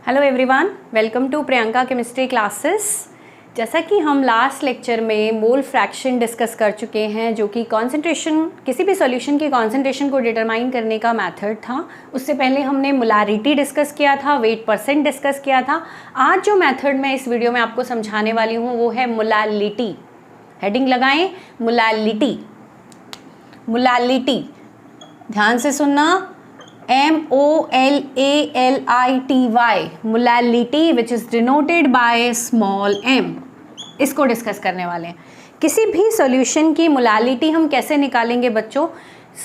Hello everyone, welcome to Priyanka chemistry classes. जैसा कि हम लास्ट लेक्चर में मोल फ्रैक्शन डिस्कस कर चुके हैं, जो कि कॉन्सेंट्रेशन, किसी भी सॉल्यूशन की कॉन्सेंट्रेशन को डिटरमाइन करने का मेथड था। उससे पहले हमने मोलारिटी डिस्कस किया था, वेट परसेंट डिस्कस किया था। आज जो मेथड मैं इस वीडियो में आपको समझाने वाली हूँ वो है मोलालिटी। हेडिंग लगाएं, मोलालिटी। मोलालिटी ध्यान से सुनना, MOLALITY, molality which is denoted by small m। इसको डिस्कस करने वाले हैं। किसी भी सॉल्यूशन की मोलालिटी हम कैसे निकालेंगे बच्चों?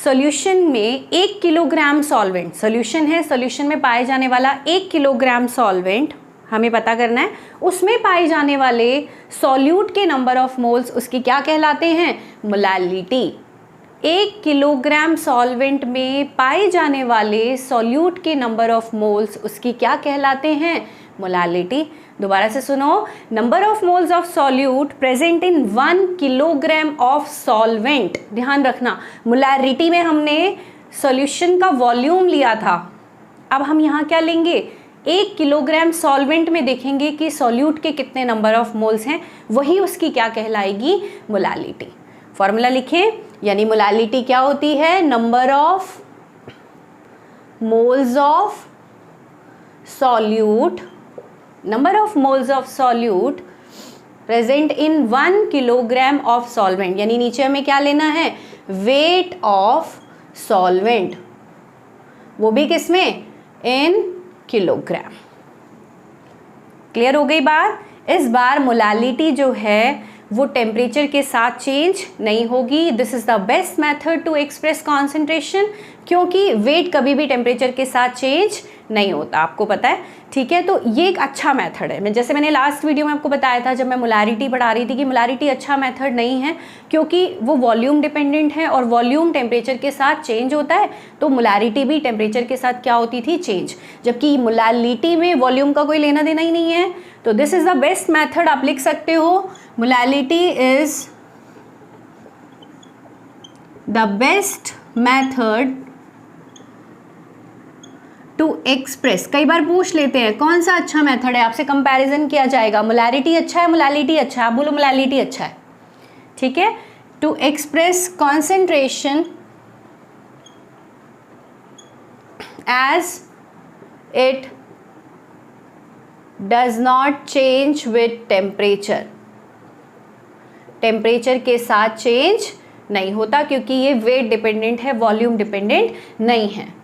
सॉल्यूशन में 1 किलोग्राम सॉल्वेंट, सॉल्यूशन है, सॉल्यूशन में पाए जाने वाला 1 किलोग्राम सॉल्वेंट हमें पता करना है। उसमें पाए जाने वाले सॉल्यूट के नंबर ऑफ मोल्स उसकी क्या कहलाते हैं? मोलालिटी। 1 किलोग्राम सॉल्वेंट में पाए जाने वाले सॉल्यूट के नंबर ऑफ मोल्स उसकी क्या कहलाते हैं? मोलालिटी। दोबारा से सुनो, number of moles of solute present in 1 kilogram of solvent. ध्यान रखना, मोलारिटी में हमने सॉल्यूशन का वॉल्यूम लिया था। अब हम यहाँ क्या लेंगे? 1 किलोग्राम सॉल्वेंट में देखेंगे कि सॉल्यूट के कितने नंबर ऑफ मोल्स हैं, वही उसकी क्या कहलाएगी? मोलालिटी। फॉर्मूला लिखें, यानी मोलालिटी क्या होती है? Number of moles of solute, number of moles of solute present in 1 kilogram of solvent. यानी नीचे हमें क्या लेना है? वेट ऑफ सॉल्वेंट, वो भी किसमें? In kilogram. क्लियर हो गई बात? इस बार मोलालिटी जो है वो टेम्परेचर के साथ चेंज नहीं होगी। This is the best method to express concentration, क्योंकि वेट कभी भी टेम्परेचर के साथ चेंज नहीं होता, आपको पता है। ठीक है, तो ये एक अच्छा मेथड है। जैसे मैंने लास्ट वीडियो में आपको बताया था जब मैं मोलारिटी पढ़ा रही थी कि मोलारिटी अच्छा मेथड नहीं है, क्योंकि वो वॉल्यूम डिपेंडेंट है और वॉल्यूम टेम्परेचर के साथ चेंज होता है। तो मोलारिटी भी टेम्परेचर के साथ क्या होती थी? चेंज। जबकि मोलालिटी में वॉल्यूम का कोई लेना देना ही नहीं है। तो this is the best method, आप लिख सकते हो, molality is the best method to express. कई बार पूछ लेते हैं कौन सा अच्छा मेथड है, आपसे कंपैरिजन किया जाएगा, मोलारिटी अच्छा है, मोलालिटी अच्छा है, आप बोलो मोलालिटी अच्छा है। ठीक है, to express concentration as it does not change with temperature. Temperature के साथ चेंज नहीं होता, क्योंकि ये वेट डिपेंडेंट है, वॉल्यूम डिपेंडेंट नहीं है।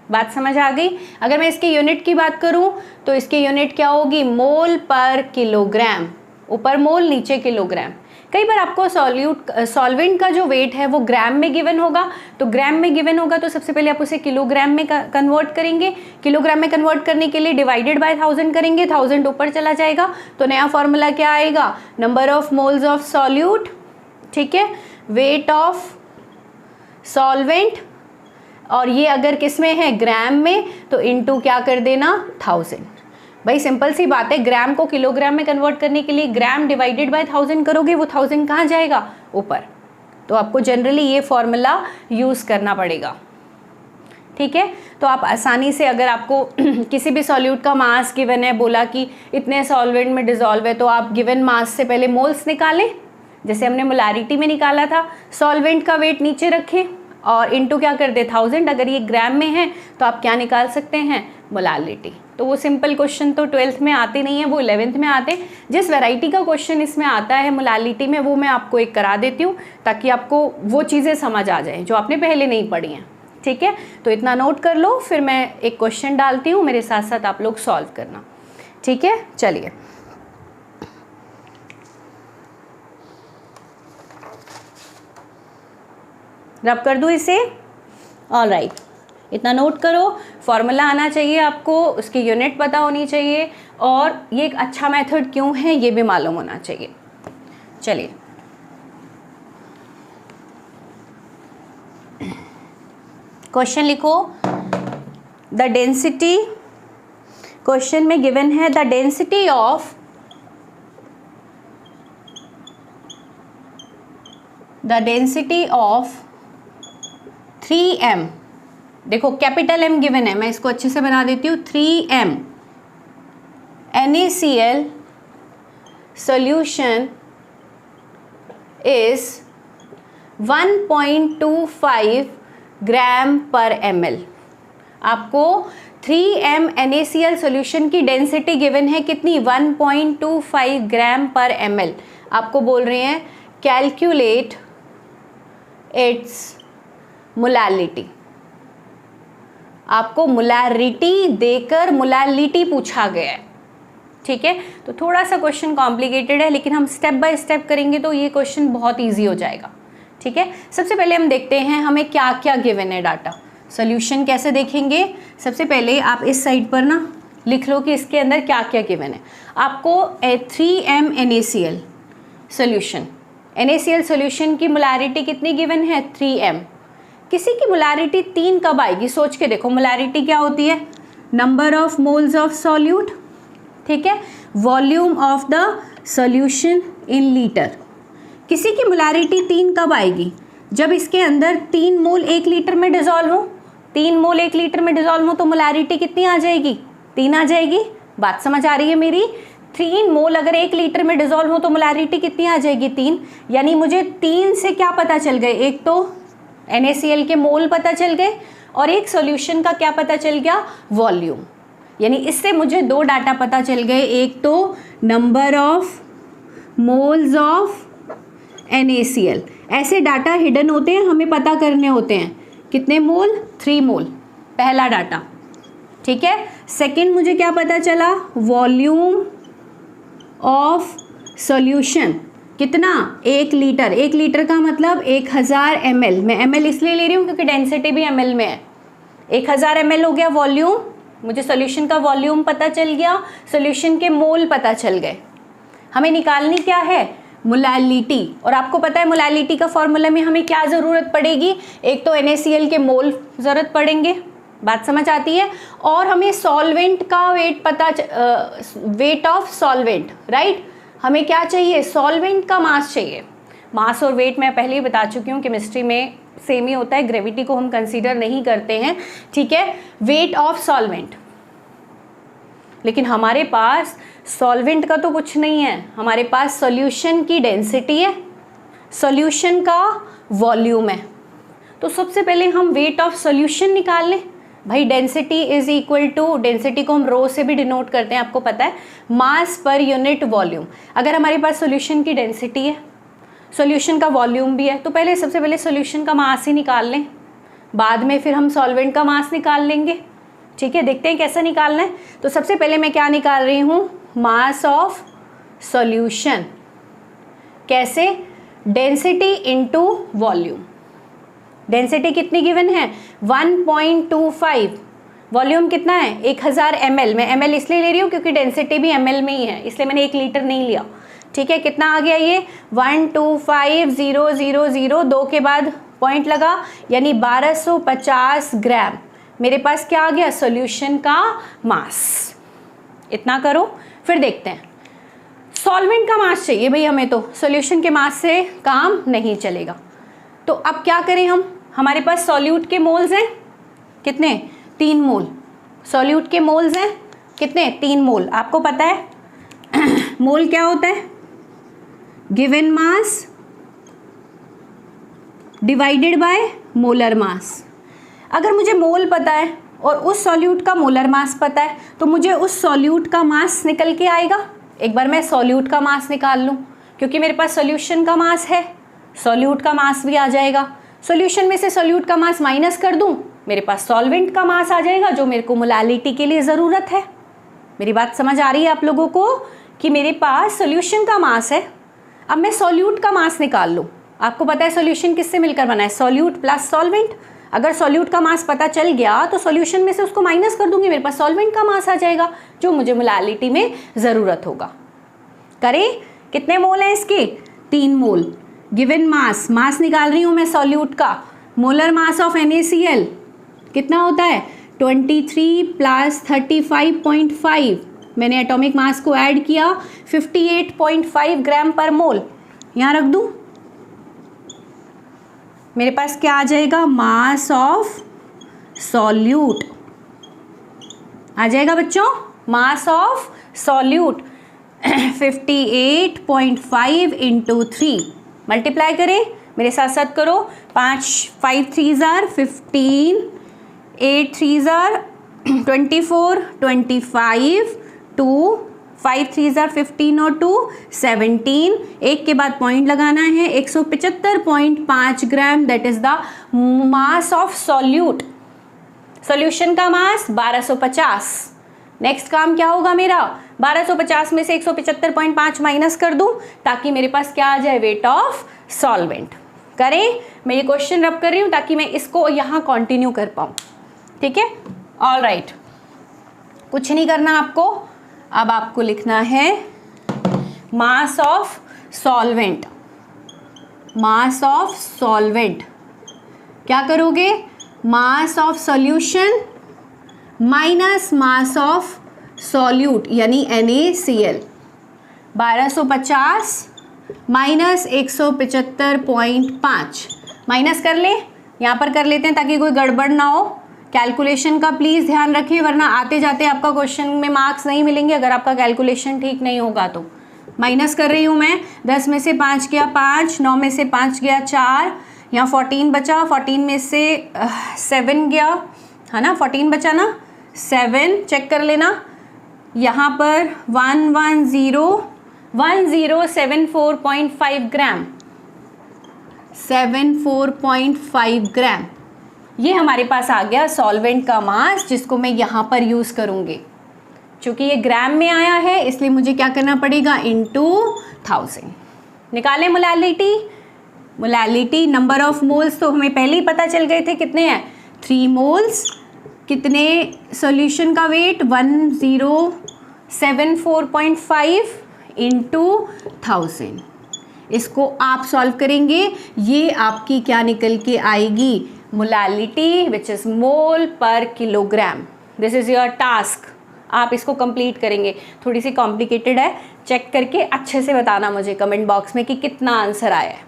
बात समझ आ गई? अगर मैं इसके यूनिट की बात करूं तो इसकी यूनिट क्या होगी? मोल पर किलोग्राम। ऊपर मोल, नीचे किलोग्राम। कई बार आपको सॉल्वेंट का जो वेट है वो ग्राम में गिवन होगा, तो ग्राम में गिवन होगा तो सबसे पहले आप उसे किलोग्राम में कन्वर्ट करेंगे। किलोग्राम में कन्वर्ट करने के लिए डिवाइडेड बाय 1000 करेंगे, 1000 ऊपर चला जाएगा, तो नया फॉर्मूला क्या आएगा? Number of moles of solute, ठीक है, वेट ऑफ सॉल्वेंट, और ये अगर किस में है? ग्राम में, तो इनटू क्या कर देना? 1000। भाई सिंपल सी बात है, ग्राम को किलोग्राम में कन्वर्ट करने के लिए ग्राम डिवाइडेड बाय 1000 करोगे, वो 1000 कहाँ जाएगा? ऊपर। तो आपको जनरली ये फॉर्मूला यूज़ करना पड़ेगा। ठीक है, तो आप आसानी से, अगर आपको किसी भी सॉल्यूट का मास गिवन है, बोला कि इतने सॉल्वेंट में डिजॉल्व है, तो आप गिवन मास से पहले मोल्स निकालें, जैसे हमने मोलारिटी में निकाला था। सॉल्वेंट का वेट नीचे रखें और इनटू क्या कर दे? 1000। अगर ये ग्राम में है तो आप क्या निकाल सकते हैं? मोलालिटी। तो वो सिंपल क्वेश्चन तो 12th में आते नहीं है, वो 11th में आते। जिस वैरायटी का क्वेश्चन इसमें आता है मोलालिटी में, वो मैं आपको एक करा देती हूँ, ताकि आपको वो चीज़ें समझ आ जाएं जो आपने पहले नहीं पढ़ी हैं। ठीक है, तो इतना नोट कर लो, फिर मैं एक क्वेश्चन डालती हूँ, मेरे साथ साथ आप लोग सॉल्व करना। ठीक है, चलिए। रब कर दूँ इसे? ऑल राइट, इतना नोट करो, फॉर्मूला आना चाहिए आपको, उसकी यूनिट पता होनी चाहिए, और ये एक अच्छा मेथड क्यों है ये भी मालूम होना चाहिए। चलिए, क्वेश्चन लिखो। द डेंसिटी, क्वेश्चन में गिवन है the density of the density of 3m। देखो कैपिटल M गिवन है, मैं इसको अच्छे से बना देती हूँ। 3m NaCl solution is 1.25 ग्राम पर ml। आपको 3m NaCl सॉल्यूशन की डेंसिटी गिवन है कितनी, 1.25 ग्राम पर ml। आपको बोल रहे हैं कैलकुलेट इट्स मोलालिटी। आपको मोलारिटी देकर मोलालिटी पूछा गया है, ठीक है। तो थोड़ा सा क्वेश्चन कॉम्प्लिकेटेड है, लेकिन हम स्टेप बाय स्टेप करेंगे तो ये क्वेश्चन बहुत इजी हो जाएगा, ठीक है। सबसे पहले हम देखते हैं हमें क्या क्या गिवन है डाटा। सॉल्यूशन कैसे देखेंगे, सबसे पहले आप इस साइड पर ना लिख लो कि इसके अंदर क्या क्या गिवन है। आपको 3m NaCl solution, NaCl solution की मोलारिटी कितनी गिवन है, 3m। किसी की मोलारिटी 3 कब आएगी, सोच के देखो। मोलारिटी क्या होती है, number of moles of solute, ठीक है, volume of the solution in litre. किसी की मोलारिटी 3 कब आएगी, जब इसके अंदर 3 मोल 1 लीटर में डिजॉल्व हो। 3 मोल 1 लीटर में डिजॉल्व हो तो मोलारिटी कितनी आ जाएगी, 3 आ जाएगी। बात समझ आ रही है मेरी। 3 मोल अगर 1 लीटर में डिजॉल्व हो तो मोलारिटी कितनी आ जाएगी, 3। यानी मुझे 3 से क्या पता चल गए, एक तो NaCl के मोल पता चल गए और एक सॉल्यूशन का क्या पता चल गया, वॉल्यूम। यानी इससे मुझे 2 डाटा पता चल गए, एक तो number of moles of NaCl। ऐसे डाटा हिडन होते हैं, हमें पता करने होते हैं। कितने मोल, 3 मोल, पहला डाटा, ठीक है। सेकंड मुझे क्या पता चला, वॉल्यूम ऑफ सॉल्यूशन कितना, 1 लीटर। 1 लीटर का मतलब 1000 ml। मैं ml इसलिए ले रही हूँ क्योंकि डेंसिटी भी ml में है। 1000 ml हो गया वॉल्यूम। मुझे सॉल्यूशन का वॉल्यूम पता चल गया, सॉल्यूशन के मोल पता चल गए। हमें निकालनी क्या है, मोलालिटी। और आपको पता है मोलालिटी का फॉर्मूला में हमें क्या ज़रूरत पड़ेगी, एक तो NaCl के मोल ज़रूरत पड़ेंगे, बात समझ आती है। और हमें सॉल्वेंट का वेट पता, वेट ऑफ सॉल्वेंट, राइट। हमें क्या चाहिए, सॉल्वेंट का मास चाहिए। मास और वेट मैं पहले ही बता चुकी हूँ, केमिस्ट्री में सेम ही होता है, ग्रेविटी को हम कंसीडर नहीं करते हैं, ठीक है। वेट ऑफ सॉल्वेंट, लेकिन हमारे पास सॉल्वेंट का तो कुछ नहीं है, हमारे पास सॉल्यूशन की डेंसिटी है, सॉल्यूशन का वॉल्यूम है। तो सबसे पहले हम वेट ऑफ सॉल्यूशन निकाल लें। भाई density is equal to, density को हम रो से भी डिनोट करते हैं, आपको पता है, मास पर यूनिट वॉल्यूम। अगर हमारे पास सॉल्यूशन की डेंसिटी है, सॉल्यूशन का वॉल्यूम भी है, तो पहले सबसे पहले सॉल्यूशन का मास ही निकाल लें, बाद में फिर हम सॉल्वेंट का मास निकाल लेंगे, ठीक है। देखते हैं कैसा निकालना है। तो सबसे पहले मैं क्या निकाल रही हूँ, मास ऑफ सॉल्यूशन। कैसे, डेंसिटी इनटू वॉल्यूम। डेंसिटी कितनी गिवन है, 1.25। वॉल्यूम कितना है, 1000 ml। मैं ml इसलिए ले रही हूँ क्योंकि डेंसिटी भी ml में ही है, इसलिए मैंने 1 लीटर नहीं लिया, ठीक है। कितना आ गया ये, 125,000, 2 के बाद पॉइंट लगा, यानी 1250 ग्राम मेरे पास क्या आ गया, सॉल्यूशन का मास। इतना करो, फिर देखते हैं। सॉल्वेंट का मास चाहिए भाई हमें, तो सॉल्यूशन के मास से काम नहीं चलेगा। तो अब क्या करें हम, हमारे पास सॉल्यूट के मोल्स हैं कितने, 3 मोल। सॉल्यूट के मोल्स हैं कितने, 3 मोल। आपको पता है मोल क्या होता है, given mass divided by molar mass. अगर मुझे मोल पता है और उस सॉल्यूट का मोलर मास पता है तो मुझे उस सॉल्यूट का मास निकल के आएगा। एक बार मैं सॉल्यूट का मास निकाल लूँ, क्योंकि मेरे पास सॉल्यूशन का मास है, सॉल्यूट का मास भी आ जाएगा। सॉल्यूशन में से सॉल्यूट का मास माइनस कर दूँ, मेरे पास सॉल्वेंट का मास आ जाएगा, जो मेरे को मोलालिटी के लिए ज़रूरत है। मेरी बात समझ आ रही है आप लोगों को, कि मेरे पास सॉल्यूशन का मास है, अब मैं सॉल्यूट का मास निकाल लूँ। आपको पता है सॉल्यूशन किससे मिलकर बना है, सॉल्यूट प्लस सॉल्वेंट। अगर सॉल्यूट का मास पता चल गया तो सॉल्यूशन में से उसको माइनस कर दूंगी, मेरे पास सॉल्वेंट का मास आ जाएगा, जो मुझे मोलालिटी में ज़रूरत होगा। करें, कितने मोल हैं इसके, 3 मोल। गिवन मास, मास निकाल रही हूँ मैं सॉल्यूट का, मोलर मास ऑफ NaCl कितना होता है, 23 प्लस 35.5। मैंने एटॉमिक मास को ऐड किया, 58.5 ग्राम पर मोल। यहाँ रख दूँ, मेरे पास क्या आ जाएगा, मास ऑफ सॉल्यूट आ जाएगा बच्चों, मास ऑफ सॉल्यूट 58.5 इंटू 3 मल्टीप्लाई करें, मेरे साथ साथ करो, 5 3 15, 8 3 24, 25, 2 5 3 15 और 2 17, एक के बाद पॉइंट लगाना है, 175.5 gram, that is the mass of solute. Solution का मास 1250। नेक्स्ट काम क्या होगा मेरा, 1250 में से 175.5 माइनस कर दूं ताकि मेरे पास क्या आ जाए, वेट ऑफ सॉल्वेंट। करें, मैं ये क्वेश्चन रब कर रही हूं ताकि मैं इसको यहां कंटिन्यू कर पाऊं, ठीक है। ऑल राइट, कुछ नहीं करना आपको, अब आपको लिखना है mass of solvent. Mass of solvent क्या करोगे, mass of solution minus mass of solute यानी NaCl, 1250 माइनस 175.5 माइनस कर ले, यहाँ पर कर लेते हैं ताकि कोई गड़बड़ ना हो। कैलकुलेशन का प्लीज़ ध्यान रखिए, वरना आते जाते आपका क्वेश्चन में मार्क्स नहीं मिलेंगे अगर आपका कैलकुलेशन ठीक नहीं होगा तो। माइनस कर रही हूँ मैं, 10 में से 5 गया 5, 9 में से 5 गया 4, यहाँ 14 बचा, 14 में से 7 गया, है ना, 14 बचा ना, 7 चेक कर लेना, यहाँ पर 1074.5 ग्राम, 74.5 ग्राम, ये हमारे पास आ गया सॉल्वेंट का मास, जिसको मैं यहाँ पर यूज़ करूँगी। चूँकि ये ग्राम में आया है इसलिए मुझे क्या करना पड़ेगा, इनटू 1000। निकालें molality. Molality number of moles तो हमें पहले ही पता चल गए थे, कितने हैं, 3 मोल्स। कितने सॉल्यूशन का वेट, 1074.5 इंटू 1000। इसको आप सॉल्व करेंगे, ये आपकी क्या निकल के आएगी, मोलैलिटी विच इज़ मोल पर kilogram. This is your task, आप इसको कंप्लीट करेंगे। थोड़ी सी कॉम्प्लिकेटेड है, चेक करके अच्छे से बताना मुझे कमेंट बॉक्स में कि कितना आंसर आया है,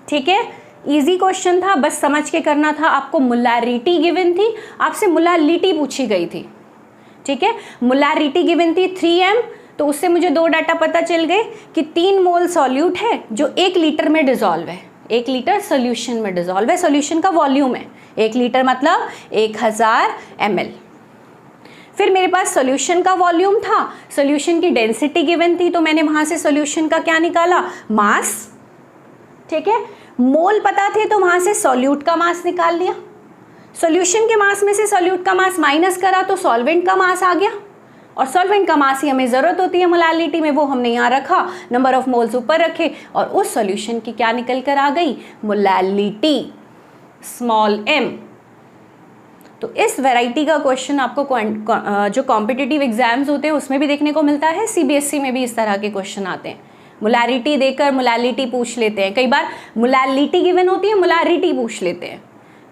ठीक है। इजी क्वेश्चन था, बस समझ के करना था। आपको मोलैरिटी गिवन थी, आपसे मोलैलिटी पूछी गई थी, ठीक है। मोलैरिटी गिवन थी 3m, तो उससे मुझे 2 डाटा पता चल गए कि 3 मोल सॉल्यूट है जो 1 लीटर में डिजॉल्व है, 1 लीटर सोल्यूशन में डिजॉल्व है। सोल्यूशन का वॉल्यूम है 1 लीटर मतलब 1000 ml। फिर मेरे पास सोल्यूशन का वॉल्यूम था, सोल्यूशन की डेंसिटी गिवन थी, तो मैंने वहाँ से सोल्यूशन का क्या निकाला, मास, ठीक है। मोल पता थे तो वहाँ से सॉल्यूट का मास निकाल लिया। सोल्यूशन के मास में से सॉल्यूट का मास माइनस करा तो सॉल्वेंट का मास आ गया, और सॉल्वेंट का मास ही हमें ज़रूरत होती है मोलैलिटी में, वो हमने यहाँ रखा, नंबर ऑफ मोल्स ऊपर रखे, और उस सॉल्यूशन की क्या निकल कर आ गई, मोलैलिटी स्मॉल m। तो इस वैरायटी का क्वेश्चन आपको जो कॉम्पिटिटिव एग्जाम्स होते हैं उसमें भी देखने को मिलता है, CBSE में भी इस तरह के क्वेश्चन आते हैं। मोलैरिटी देकर मोलैलिटी पूछ लेते हैं, कई बार मोलैलिटी गिवन होती है, मोलैरिटी पूछ लेते हैं,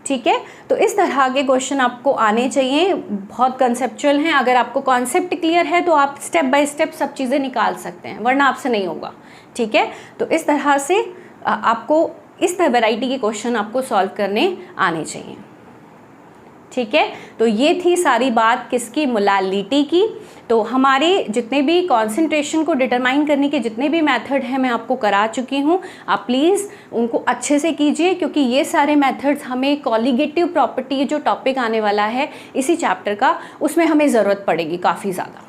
ठीक है। तो इस तरह के क्वेश्चन आपको आने चाहिए, बहुत कंसेप्चुअल हैं। अगर आपको कॉन्सेप्ट क्लियर है तो आप स्टेप बाय स्टेप सब चीज़ें निकाल सकते हैं, वरना आपसे नहीं होगा, ठीक है। तो इस तरह से आपको इस तरह वैरायटी के क्वेश्चन आपको सॉल्व करने आने चाहिए, ठीक है। तो ये थी सारी बात किसकी, मोलैलिटी की। तो हमारे जितने भी कॉन्सेंट्रेशन को डिटरमाइन करने के जितने भी मेथड हैं मैं आपको करा चुकी हूँ, आप प्लीज़ उनको अच्छे से कीजिए, क्योंकि ये सारे मेथड्स हमें कॉलिगेटिव प्रॉपर्टी जो टॉपिक आने वाला है इसी चैप्टर का, उसमें हमें ज़रूरत पड़ेगी काफ़ी ज़्यादा,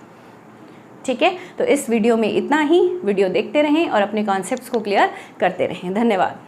ठीक है। तो इस वीडियो में इतना ही। वीडियो देखते रहें और अपने कॉन्सेप्ट्स को क्लियर करते रहें। धन्यवाद।